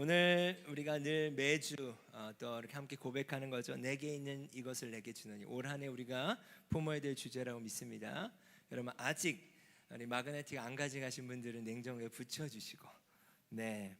오늘 우리가 늘 매주 또 이렇게 함께 고백하는 거죠. 내게 있는 이것을 내게 주느니. 올 한 해 우리가 품어야 될 주제라고 믿습니다. 여러분 아직 우리 마그네틱 안 가져가신 분들은 냉장고에 붙여주시고, 네,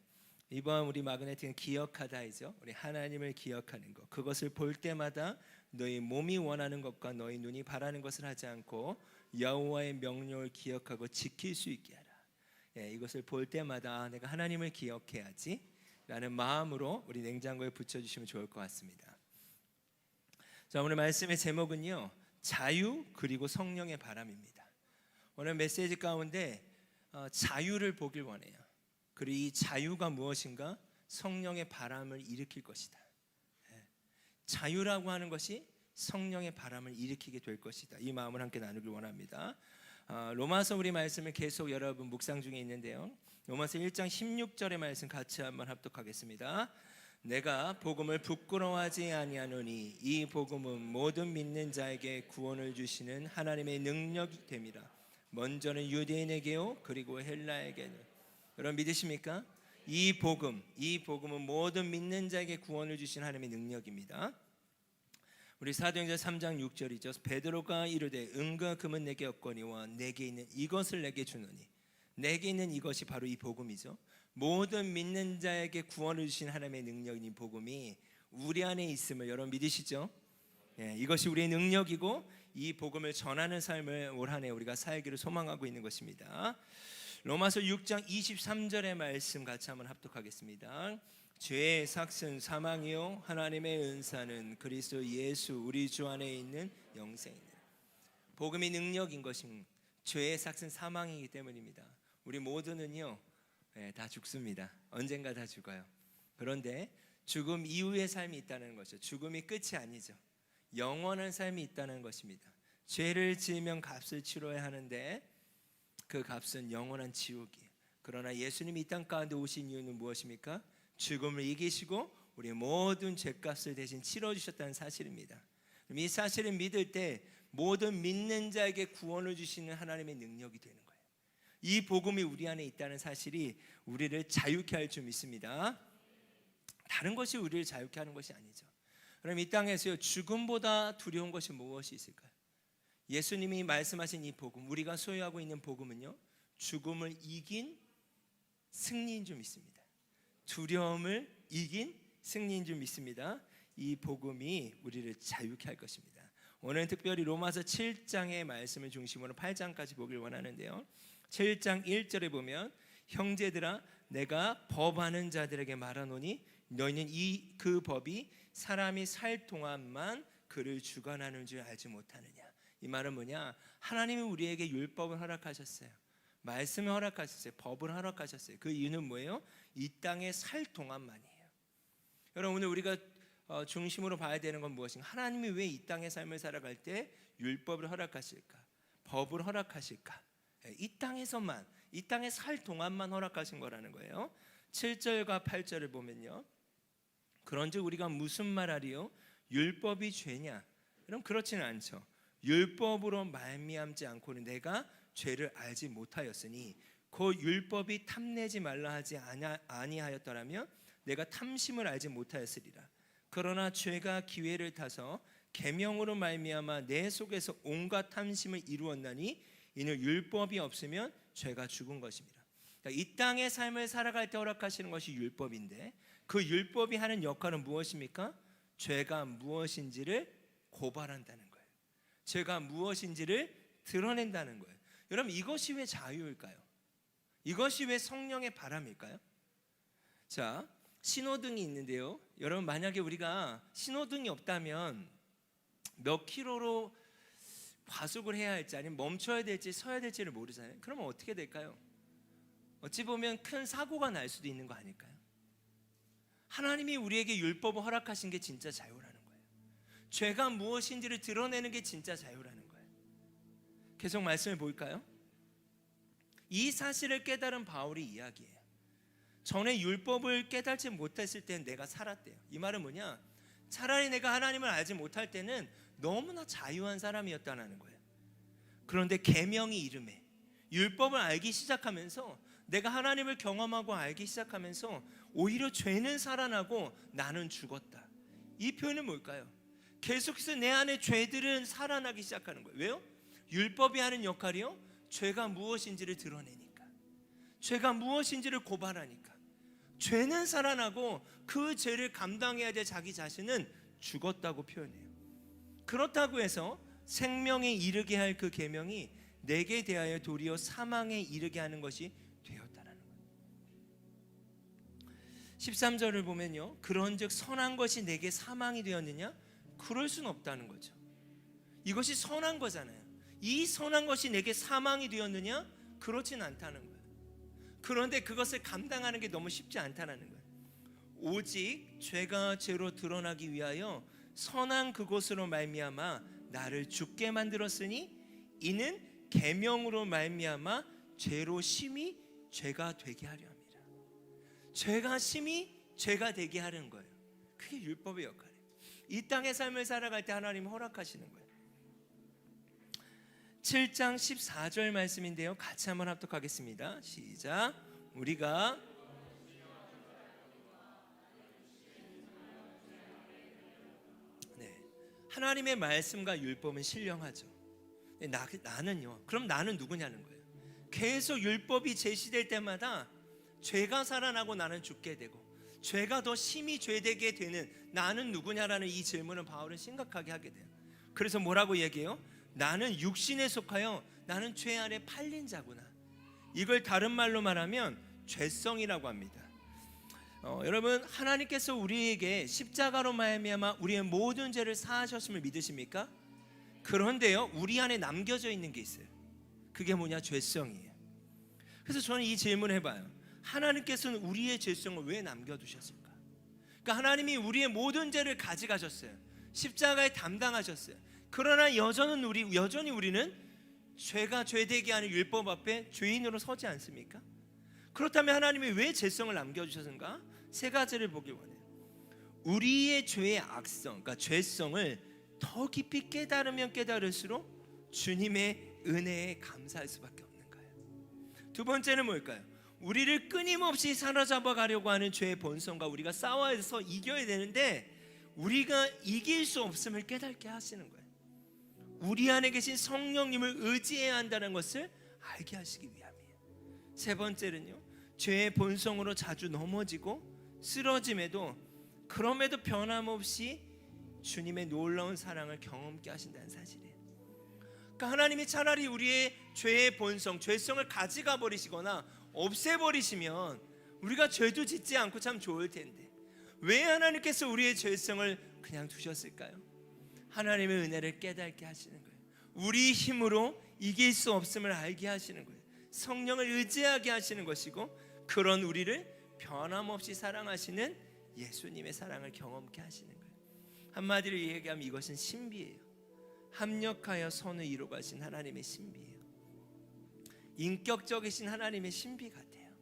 이번 우리 마그네틱은 기억하다이죠. 우리 하나님을 기억하는 것, 그것을 볼 때마다 너희 몸이 원하는 것과 너희 눈이 바라는 것을 하지 않고 여호와의 명령을 기억하고 지킬 수 있게 하라. 이것을 볼 때마다 내가 하나님을 기억해야지 라는 마음으로 우리 냉장고에 붙여주시면 좋을 것 같습니다. 자, 오늘 말씀의 제목은요, 자유 그리고 성령의 바람입니다. 오늘 메시지 가운데 자유를 보길 원해요. 그리고 이 자유가 무엇인가? 성령의 바람을 일으킬 것이다. 자유라고 하는 것이 성령의 바람을 일으키게 될 것이다. 이 마음을 함께 나누길 원합니다. 로마서 우리 말씀을 계속 여러분 묵상 중에 있는데요, 로마서 1장 16절의 말씀 같이 한번 합독하겠습니다. 내가 복음을 부끄러워하지 아니하노니 이 복음은 모든 믿는 자에게 구원을 주시는 하나님의 능력이 됨이라. 먼저는 유대인에게요 그리고 헬라에게는. 여러분 믿으십니까? 이 복음은 모든 믿는 자에게 구원을 주신 하나님의 능력입니다. 우리 사도행전 3장 6절이죠. 베드로가 이르되 은과 금은 내게 없거니와 내게 있는 이것을 내게 주노니. 내게 있는 이것이 바로 이 복음이죠. 모든 믿는 자에게 구원을 주신 하나님의 능력인 이 복음이 우리 안에 있음을 여러분 믿으시죠? 이것이 우리의 능력이고 이 복음을 전하는 삶을 올 한 해 우리가 살기를 소망하고 있는 것입니다. 로마서 6장 23절의 말씀 같이 한번 합독하겠습니다. 죄의 삭은 사망이요 하나님의 은사는 그리스도 예수 우리 주 안에 있는 영생이니라. 복음이 능력인 것은 죄의 삭은 사망이기 때문입니다. 우리 모두는요 다 죽습니다. 언젠가 다 죽어요. 그런데 죽음 이후의 삶이 있다는 것이죠. 죽음이 끝이 아니죠. 영원한 삶이 있다는 것입니다. 죄를 지으면 값을 치러야 하는데 그 값은 영원한 지옥이에요. 그러나 예수님이 이 땅 가운데 오신 이유는 무엇입니까? 죽음을 이기시고 우리 모든 죄값을 대신 치러주셨다는 사실입니다. 이 사실을 믿을 때 모든 믿는 자에게 구원을 주시는 하나님의 능력이 되는 거예요. 이 복음이 우리 안에 있다는 사실이 우리를 자유케 할 줄 믿습니다. 다른 것이 우리를 자유케 하는 것이 아니죠. 그럼 이 땅에서요 죽음보다 두려운 것이 무엇이 있을까요? 예수님이 말씀하신 이 복음, 우리가 소유하고 있는 복음은요 죽음을 이긴 승리인 줄 믿습니다. 두려움을 이긴 승리인 줄 믿습니다. 이 복음이 우리를 자유케 할 것입니다. 오늘은 특별히 로마서 7장의 말씀을 중심으로 8장까지 보길 원하는데요, 7장 1절에 보면 형제들아 내가 법하는 자들에게 말하노니 너희는 그 법이 사람이 살 동안만 그를 주관하는 줄 알지 못하느냐. 이 말은 뭐냐? 하나님이 우리에게 율법을 허락하셨어요. 말씀을 허락하셨어요. 법을 허락하셨어요. 그 이유는 뭐예요? 이 땅에 살 동안만이에요. 여러분 오늘 우리가 중심으로 봐야 되는 건 무엇인가? 하나님이 왜 이 땅의 삶을 살아갈 때 율법을 허락하실까? 법을 허락하실까? 이 땅에서만, 이 땅에 살 동안만 허락하신 거라는 거예요. 7절과 8절을 보면요, 그런즉 우리가 무슨 말하리요? 율법이 죄냐? 그럼 그렇지는 않죠. 율법으로 말미암지 않고는 내가 죄를 알지 못하였으니 그 율법이 탐내지 말라 하지 아니하였더라면 내가 탐심을 알지 못하였으리라. 그러나 죄가 기회를 타서 계명으로 말미암아 내 속에서 온갖 탐심을 이루었나니 이는 율법이 없으면 죄가 죽은 것입니다. 그러니까 이 땅의 삶을 살아갈 때 허락하시는 것이 율법인데 그 율법이 하는 역할은 무엇입니까? 죄가 무엇인지를 고발한다는 거예요. 죄가 무엇인지를 드러낸다는 거예요. 여러분 이것이 왜 자유일까요? 이것이 왜 성령의 바람일까요? 자, 신호등이 있는데요, 여러분 만약에 우리가 신호등이 없다면 몇 킬로로 과속을 해야 할지 아니면 멈춰야 될지 서야 될지를 모르잖아요. 그러면 어떻게 될까요? 어찌 보면 큰 사고가 날 수도 있는 거 아닐까요? 하나님이 우리에게 율법을 허락하신 게 진짜 자유라는 거예요. 죄가 무엇인지를 드러내는 게 진짜 자유라는 거예요. 계속 말씀을 볼까요? 이 사실을 깨달은 바울이 이야기해요. 전에 율법을 깨달지 못했을 때는 내가 살았대요. 이 말은 뭐냐? 차라리 내가 하나님을 알지 못할 때는 너무나 자유한 사람이었다는 거예요. 그런데 계명이 이름에 율법을 알기 시작하면서 내가 하나님을 경험하고 알기 시작하면서 오히려 죄는 살아나고 나는 죽었다. 이 표현은 뭘까요? 계속해서 내 안에 죄들은 살아나기 시작하는 거예요. 왜요? 율법이 하는 역할이요, 죄가 무엇인지를 드러내니까, 죄가 무엇인지를 고발하니까. 죄는 살아나고 그 죄를 감당해야 될 자기 자신은 죽었다고 표현해요. 그렇다고 해서 생명에 이르게 할 그 계명이 내게 대하여 도리어 사망에 이르게 하는 것이 되었다라는 거예요. 13절을 보면요, 그런즉 선한 것이 내게 사망이 되었느냐? 그럴 수는 없다는 거죠. 이것이 선한 거잖아요. 이 선한 것이 내게 사망이 되었느냐? 그렇진 않다는 거예요. 그런데 그것을 감당하는 게 너무 쉽지 않다는 거예요. 오직 죄가 죄로 드러나기 위하여 선한 그것으로 말미암아 나를 죽게 만들었으니 이는 계명으로 말미암아 죄로 심히 죄가 되게 하려 합니다. 죄가 심히 죄가 되게 하는 거예요. 그게 율법의 역할이에요. 이 땅의 삶을 살아갈 때 하나님은 허락하시는 거예요. 7장 14절 말씀인데요, 같이 한번 합독하겠습니다. 시작. 우리가 하나님의 말씀과 율법은 신령하죠. 나는요, 그럼 나는 누구냐는 거예요. 계속 율법이 제시될 때마다 죄가 살아나고 나는 죽게 되고, 죄가 더 심히 죄되게 되는 나는 누구냐라는 이 질문을 바울은 심각하게 하게 돼요. 그래서 뭐라고 얘기해요? 나는 육신에 속하여 나는 죄 아래 팔린 자구나. 이걸 다른 말로 말하면 죄성이라고 합니다. 여러분, 하나님께서 우리에게 십자가로 말미암아 우리의 모든 죄를 사하셨음을 믿으십니까? 그런데요, 우리 안에 남겨져 있는 게 있어요. 그게 뭐냐? 죄성이에요. 그래서 저는 이 질문을 해봐요. 하나님께서는 우리의 죄성을 왜 남겨두셨을까? 그러니까 하나님이 우리의 모든 죄를 가져가셨어요. 십자가에 담당하셨어요. 그러나 여전히 우리는 죄가 죄되게 하는 율법 앞에 죄인으로 서지 않습니까? 그렇다면 하나님이 왜 죄성을 남겨주셨는가? 세 가지를 보길 원해요. 우리의 죄의 악성, 그러니까 죄성을 더 깊이 깨달으면 깨달을수록 주님의 은혜에 감사할 수밖에 없는 거예요. 두 번째는 뭘까요? 우리를 끊임없이 사로잡아 가려고 하는 죄의 본성과 우리가 싸워서 이겨야 되는데 우리가 이길 수 없음을 깨닫게 하시는 거예요. 우리 안에 계신 성령님을 의지해야 한다는 것을 알게 하시기 위함이에요. 세 번째는요, 죄의 본성으로 자주 넘어지고 쓰러짐에도 그럼에도 변함없이 주님의 놀라운 사랑을 경험케 하신다는 사실이에요. 그러니까 하나님이 차라리 우리의 죄의 본성, 죄성을 가져가 버리시거나 없애버리시면 우리가 죄도 짓지 않고 참 좋을 텐데 왜 하나님께서 우리의 죄성을 그냥 두셨을까요? 하나님의 은혜를 깨닫게 하시는 거예요. 우리 힘으로 이길 수 없음을 알게 하시는 거예요. 성령을 의지하게 하시는 것이고, 그런 우리를 변함없이 사랑하시는 예수님의 사랑을 경험케 하시는 거예요. 한마디로 얘기하면 이것은 신비예요. 합력하여 선을 이루어 가신 하나님의 신비예요. 인격적이신 하나님의 신비 같아요.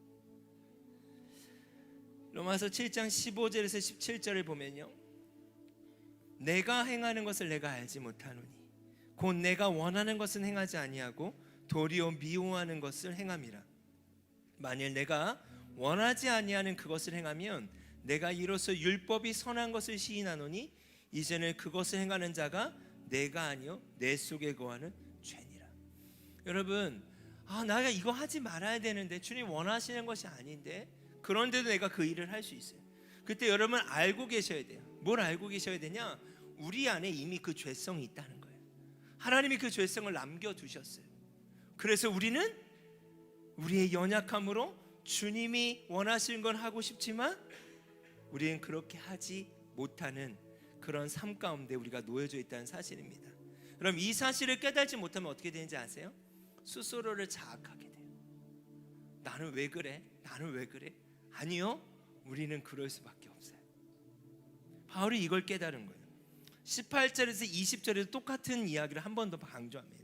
로마서 7장 15절에서 17절을 보면요, 내가 행하는 것을 내가 알지 못하노니 곧 내가 원하는 것은 행하지 아니하고 도리어 미워하는 것을 행함이라. 만일 내가 원하지 아니하는 그것을 행하면 내가 이로써 율법이 선한 것을 시인하노니 이제는 그것을 행하는 자가 내가 아니요 내 속에 거하는 죄니라. 여러분, 내가 이거 하지 말아야 되는데 주님 원하시는 것이 아닌데 그런데도 내가 그 일을 할 수 있어요. 그때 여러분 알고 계셔야 돼요. 뭘 알고 계셔야 되냐? 우리 안에 이미 그 죄성이 있다는 거예요. 하나님이 그 죄성을 남겨두셨어요. 그래서 우리는 우리의 연약함으로 주님이 원하시는 건 하고 싶지만 우리는 그렇게 하지 못하는 그런 삶 가운데 우리가 놓여져 있다는 사실입니다. 그럼 이 사실을 깨닫지 못하면 어떻게 되는지 아세요? 스스로를 자학하게 돼요. 나는 왜 그래? 나는 왜 그래? 아니요, 우리는 그럴 수밖에 없어요. 바울이 이걸 깨달은 거예요. 18절에서 20절에도 똑같은 이야기를 한 번 더 강조합니다.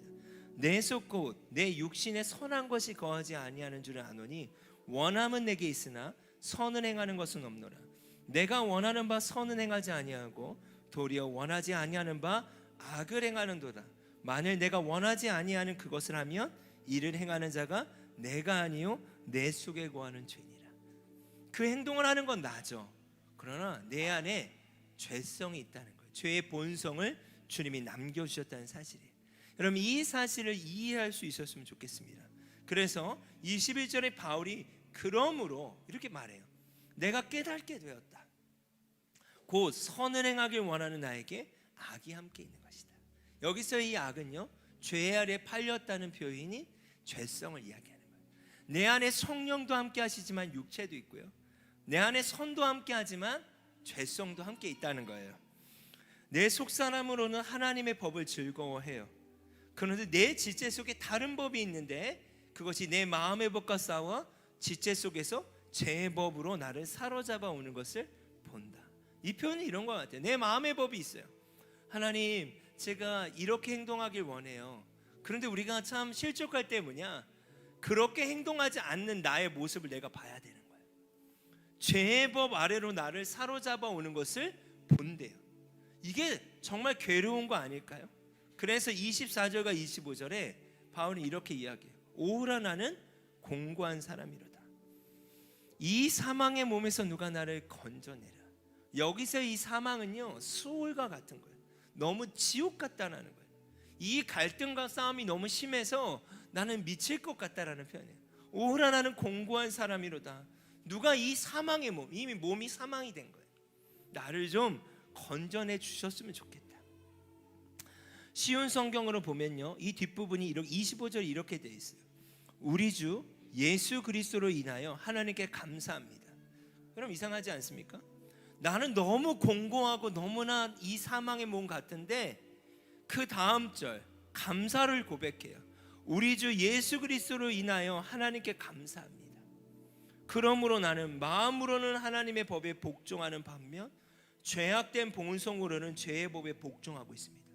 내 속 곧 내 육신에 선한 것이 거하지 아니하는 줄을 아노니 원함은 내게 있으나 선을 행하는 것은 없노라. 내가 원하는 바 선은 행하지 아니하고 도리어 원하지 아니하는 바 악을 행하는도다. 만일 내가 원하지 아니하는 그것을 하면 이를 행하는 자가 내가 아니요 내 속에 거하는 죄니라. 그 행동을 하는 건 나죠. 그러나 내 안에 죄성이 있다는 거예요. 죄의 본성을 주님이 남겨주셨다는 사실이에요. 여러분, 이 사실을 이해할 수 있었으면 좋겠습니다. 그래서 21절에 바울이 그러므로 이렇게 말해요. 내가 깨닫게 되었다. 곧 선을 행하길 원하는 나에게 악이 함께 있는 것이다. 여기서 이 악은요, 죄 아래 팔렸다는 표현이 죄성을 이야기하는 거예요. 내 안에 성령도 함께 하시지만 육체도 있고요, 내 안에 선도 함께 하지만 죄성도 함께 있다는 거예요. 내 속사람으로는 하나님의 법을 즐거워해요. 그런데 내 지체 속에 다른 법이 있는데 그것이 내 마음의 법과 싸워 지체 속에서 죄의 법으로 나를 사로잡아 오는 것을 본다. 이 표현이 이런 것 같아요. 내 마음의 법이 있어요. 하나님, 제가 이렇게 행동하길 원해요. 그런데 우리가 참 실족할 때 뭐냐, 그렇게 행동하지 않는 나의 모습을 내가 봐야 되는 거예요. 죄의 법 아래로 나를 사로잡아 오는 것을 본대요. 이게 정말 괴로운 거 아닐까요? 그래서 24절과 25절에 바울이 이렇게 이야기해요. 오라, 나는 공고한 사람이로다. 이 사망의 몸에서 누가 나를 건져내라. 여기서 이 사망은요, 수월과 같은 거예요. 너무 지옥 같다라는 거예요. 이 갈등과 싸움이 너무 심해서 나는 미칠 것 같다라는 표현이에요. 오라, 나는 공고한 사람이로다. 누가 이 사망의 몸, 이미 몸이 사망이 된 거예요. 나를 좀 건져내 주셨으면 좋겠다. 쉬운 성경으로 보면요, 이 뒷부분이 25절이 이렇게 되어 있어요. 우리 주 예수 그리스도로 인하여 하나님께 감사합니다. 그럼 이상하지 않습니까? 나는 너무 공고하고 너무나 이 사망의 몸 같은데 그 다음 절 감사를 고백해요. 우리 주 예수 그리스도로 인하여 하나님께 감사합니다. 그러므로 나는 마음으로는 하나님의 법에 복종하는 반면 죄악된 본성으로는 죄의 법에 복종하고 있습니다.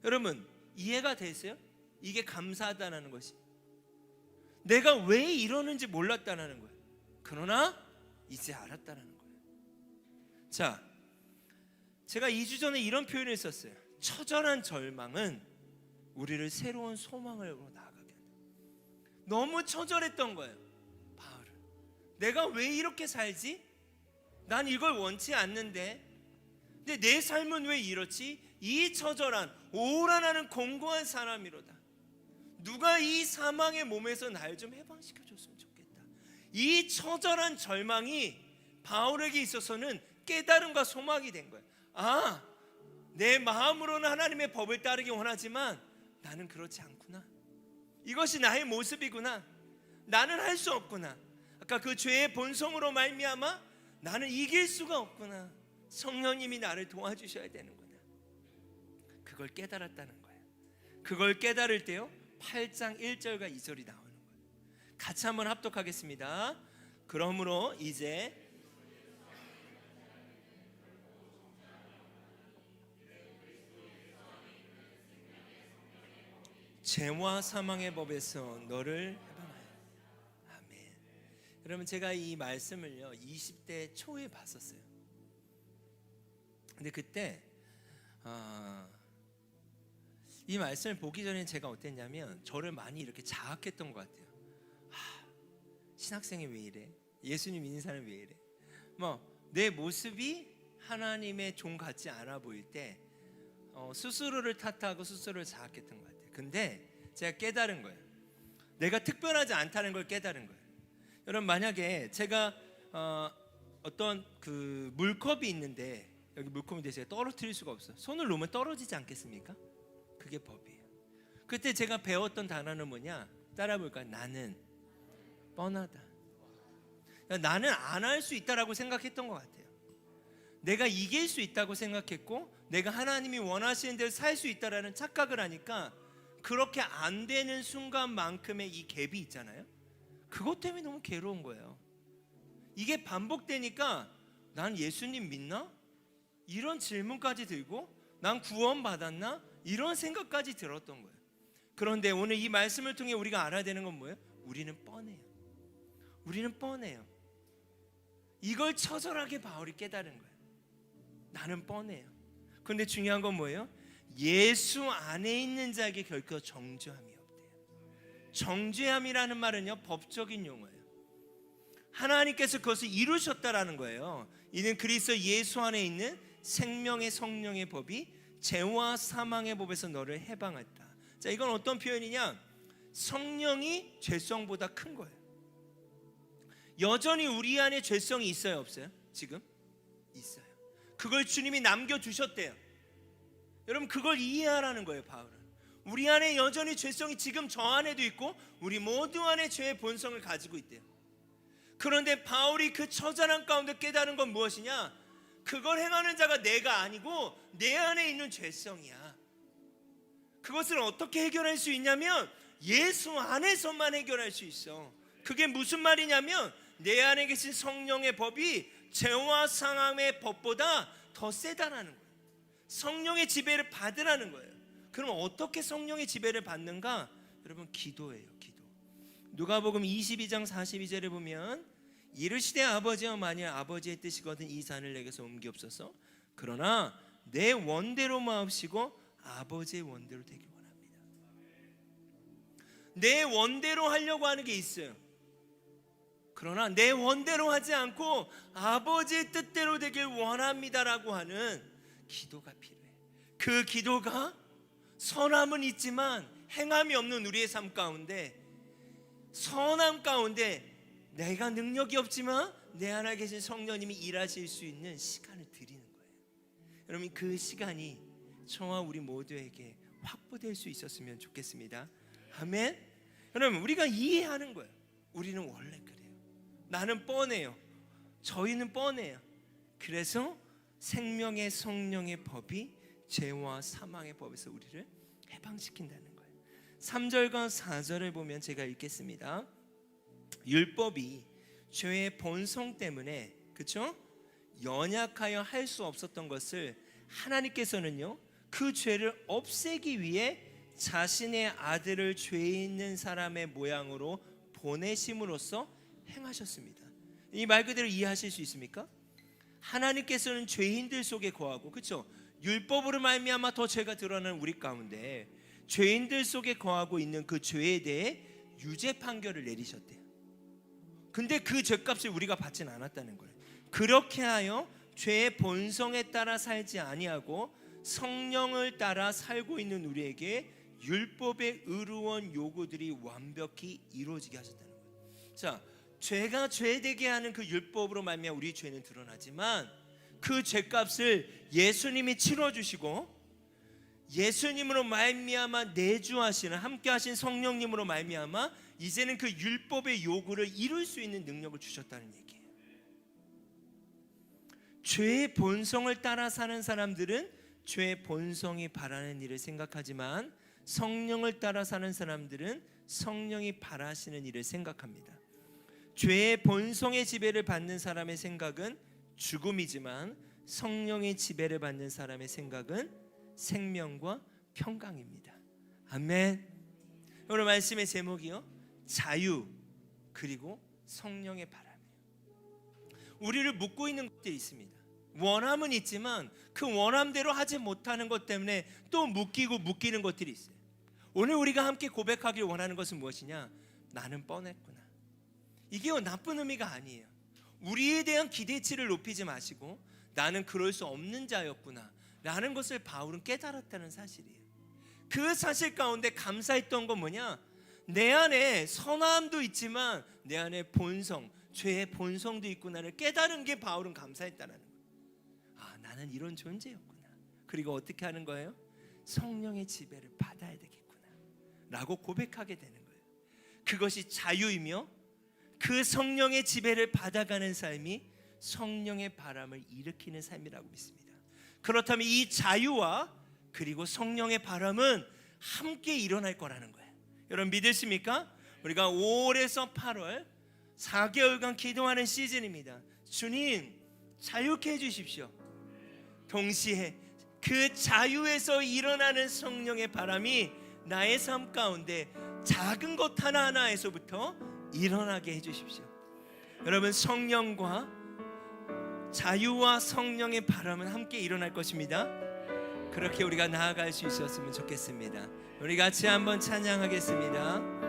여러분, 이해가 되세요? 이게 감사하다는 것이 내가 왜 이러는지 몰랐다는 거예요. 그러나 이제 알았다는 거예요. 자, 제가 2주 전에 이런 표현을 썼어요. 처절한 절망은 우리를 새로운 소망으로 나아가게 한다. 너무 처절했던 거예요. 바울은 내가 왜 이렇게 살지? 난 이걸 원치 않는데, 근데 내 삶은 왜 이렇지? 이 처절한, 오라, 나는 공고한 사람이로다. 누가 이 사망의 몸에서 날 좀 해방시켜 줬으면 좋겠다. 이 처절한 절망이 바울에게 있어서는 깨달음과 소망이 된 거예요. 아, 내 마음으로는 하나님의 법을 따르기 원하지만 나는 그렇지 않구나. 이것이 나의 모습이구나. 나는 할 수 없구나. 아까 그 죄의 본성으로 말미암아 나는 이길 수가 없구나. 성령님이 나를 도와주셔야 되는구나. 그걸 깨달았다는 거예요. 그걸 깨달을 때요, 8장 1절과 2절이 나오는 거예요. 같이 한번 합독하겠습니다. 그러므로 이제 죄와 사망의 법에서 너를 해방하여. 아멘. 여러분, 제가 이 말씀을요 20대 초에 봤었어요. 근데 그때 이 말씀을 보기 전에 제가 어땠냐면 저를 많이 이렇게 자학했던 것 같아요. 신학생이 왜 이래? 예수님 믿는 사람이 왜 이래? 내 모습이 하나님의 종 같지 않아 보일 때 스스로를 탓하고 스스로를 자학했던 것 같아요. 근데 제가 깨달은 거예요. 내가 특별하지 않다는 걸 깨달은 거예요. 여러분, 만약에 제가 어떤 그 물컵이 있는데 여기 물컵인데 제가 떨어뜨릴 수가 없어요. 손을 놓으면 떨어지지 않겠습니까? 그게 법이에요. 그때 제가 배웠던 단어는 뭐냐? 따라 볼까요? 나는 뻔하다. 나는 안 할 수 있다라고 생각했던 것 같아요. 내가 이길 수 있다고 생각했고 내가 하나님이 원하시는 대로 살 수 있다라는 착각을 하니까 그렇게 안 되는 순간만큼의 이 갭이 있잖아요. 그것 때문에 너무 괴로운 거예요. 이게 반복되니까 난 예수님 믿나? 이런 질문까지 들고 난 구원 받았나? 이런 생각까지 들었던 거예요. 그런데 오늘 이 말씀을 통해 우리가 알아야 되는 건 뭐예요? 우리는 뻔해요. 우리는 뻔해요. 이걸 처절하게 바울이 깨달은 거예요. 나는 뻔해요. 그런데 중요한 건 뭐예요? 예수 안에 있는 자에게 결코 정죄함이 없대요. 정죄함이라는 말은요 법적인 용어예요. 하나님께서 그것을 이루셨다라는 거예요. 이는 그리스도 예수 안에 있는 생명의 성령의 법이 죄와 사망의 법에서 너를 해방했다. 자, 이건 어떤 표현이냐? 성령이 죄성보다 큰 거예요. 여전히 우리 안에 죄성이 있어요, 없어요? 지금? 있어요. 그걸 주님이 남겨두셨대요. 여러분, 그걸 이해하라는 거예요, 바울은. 우리 안에 여전히 죄성이 지금 저 안에도 있고 우리 모두 안에 죄의 본성을 가지고 있대요. 그런데 바울이 그 처절한 가운데 깨달은 건 무엇이냐? 그걸 행하는 자가 내가 아니고 내 안에 있는 죄성이야. 그것을 어떻게 해결할 수 있냐면 예수 안에서만 해결할 수 있어. 그게 무슨 말이냐면 내 안에 계신 성령의 법이 죄와 사망의 법보다 더 세다라는 거예요. 성령의 지배를 받으라는 거예요. 그럼 어떻게 성령의 지배를 받는가? 여러분, 기도예요. 기도. 누가복음 22장 42절에 보면 이르시되 아버지여, 만일 아버지의 뜻이거든 이 산을 내게서 옮기옵소서. 그러나 내 원대로 마옵시고 아버지의 원대로 되길 원합니다. 내 원대로 하려고 하는 게 있어요. 그러나 내 원대로 하지 않고 아버지의 뜻대로 되길 원합니다라고 하는 기도가 필요해. 그 기도가 선함은 있지만 행함이 없는 우리의 삶 가운데, 선함 가운데 내가 능력이 없지만 내 안에 계신 성령님이 일하실 수 있는 시간을 드리는 거예요. 여러분, 그 시간이 저와 우리 모두에게 확보될 수 있었으면 좋겠습니다. 아멘. 여러분, 우리가 이해하는 거예요. 우리는 원래 그래요. 나는 뻔해요. 저희는 뻔해요. 그래서 생명의 성령의 법이 죄와 사망의 법에서 우리를 해방시킨다는 거예요. 3절과 4절을 보면 제가 읽겠습니다. 율법이 죄의 본성 때문에, 그렇죠? 연약하여 할 수 없었던 것을 하나님께서는요, 그 죄를 없애기 위해 자신의 아들을 죄 있는 사람의 모양으로 보내심으로써 행하셨습니다. 이 말 그대로 이해하실 수 있습니까? 하나님께서는 죄인들 속에 거하고, 그렇죠? 율법으로 말미암아 더 죄가 드러나는 우리 가운데 죄인들 속에 거하고 있는 그 죄에 대해 유죄 판결을 내리셨대요. 근데 그 죄값을 우리가 받지는 않았다는 거예요. 그렇게 하여 죄의 본성에 따라 살지 아니하고 성령을 따라 살고 있는 우리에게 율법의 의로운 요구들이 완벽히 이루어지게 하셨다는 거예요. 자, 죄가 죄되게 하는 그 율법으로 말미암아 우리 죄는 드러나지만 그 죄값을 예수님이 치러주시고 예수님으로 말미암아 내주하시는 함께하신 성령님으로 말미암아 이제는 그 율법의 요구를 이룰 수 있는 능력을 주셨다는 얘기예요. 죄의 본성을 따라 사는 사람들은 죄의 본성이 바라는 일을 생각하지만 성령을 따라 사는 사람들은 성령이 바라시는 일을 생각합니다. 죄의 본성의 지배를 받는 사람의 생각은 죽음이지만 성령의 지배를 받는 사람의 생각은 생명과 평강입니다. 아멘. 오늘 말씀의 제목이요, 자유 그리고 성령의 바람이에요. 우리를 묶고 있는 것들이 있습니다. 원함은 있지만 그 원함대로 하지 못하는 것 때문에 또 묶이는 것들이 있어요. 오늘 우리가 함께 고백하길 원하는 것은 무엇이냐? 나는 뻔했구나. 이게 나쁜 의미가 아니에요. 우리에 대한 기대치를 높이지 마시고 나는 그럴 수 없는 자였구나 라는 것을 바울은 깨달았다는 사실이에요. 그 사실 가운데 감사했던 건 뭐냐? 내 안에 선함도 있지만 내 안에 본성, 죄의 본성도 있구나를 깨달은 게 바울은 감사했다는 거예요. 아, 나는 이런 존재였구나. 그리고 어떻게 하는 거예요? 성령의 지배를 받아야 되겠구나 라고 고백하게 되는 거예요. 그것이 자유이며 그 성령의 지배를 받아가는 삶이 성령의 바람을 일으키는 삶이라고 믿습니다. 그렇다면 이 자유와 그리고 성령의 바람은 함께 일어날 거라는 거예요. 여러분 믿으십니까? 우리가 5월에서 8월 4개월간 기도하는 시즌입니다. 주님 자유케 해주십시오. 동시에 그 자유에서 일어나는 성령의 바람이 나의 삶 가운데 작은 것 하나하나에서부터 일어나게 해주십시오. 여러분, 성령과 자유와 성령의 바람은 함께 일어날 것입니다. 그렇게 우리가 나아갈 수 있었으면 좋겠습니다. 우리 같이 한번 찬양하겠습니다.